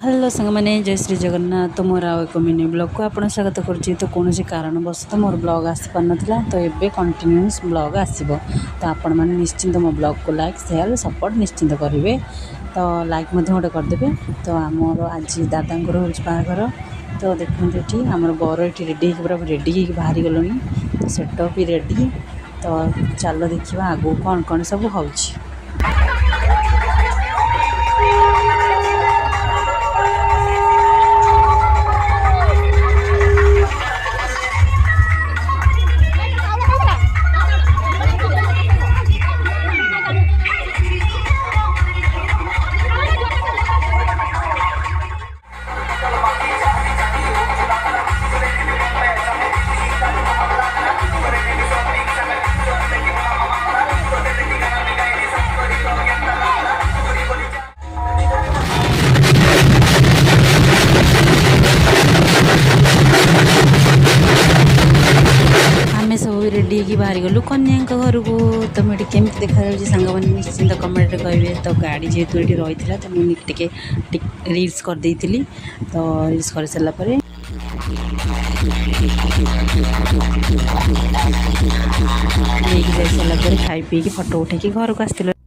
Hello सांग मैंने जय श्री जगन्नाथ। तो मोर आउ एक मिनी ब्लॉग को आपन स्वागत करुच्ची। तो कौन कारणवश तो मोर ब्लॉग आसपार नाला, तो ये कंटिन्यूस ब्लॉग आसो। तो आपण मैंने निश्चिंत मो ब्लॉग को लाइक शेयर सपोर्ट निश्चिंत करेंगे। तो लाइक गोटे करदे। तो आमर आज दादा हूँ बाहाघर। तो देखते ये आमर बर ये रेडी पूरा रेडी बाहरी गलु। तो सेटअप भी रेडी। तो चलो देखा आगू कौन कौन सब हो। आमे सब रेडी होगी बाहरी गलु कन्या घर को। तो मुझे केमी देखा सांग मैंने निश्चिंत कमेंट कहे। तो गाड़ी जेहेतु ये रही है तो मुझे रील्स कर देती। तो रील्स कर सारापर खाई पी फटो उठे घर को आसती।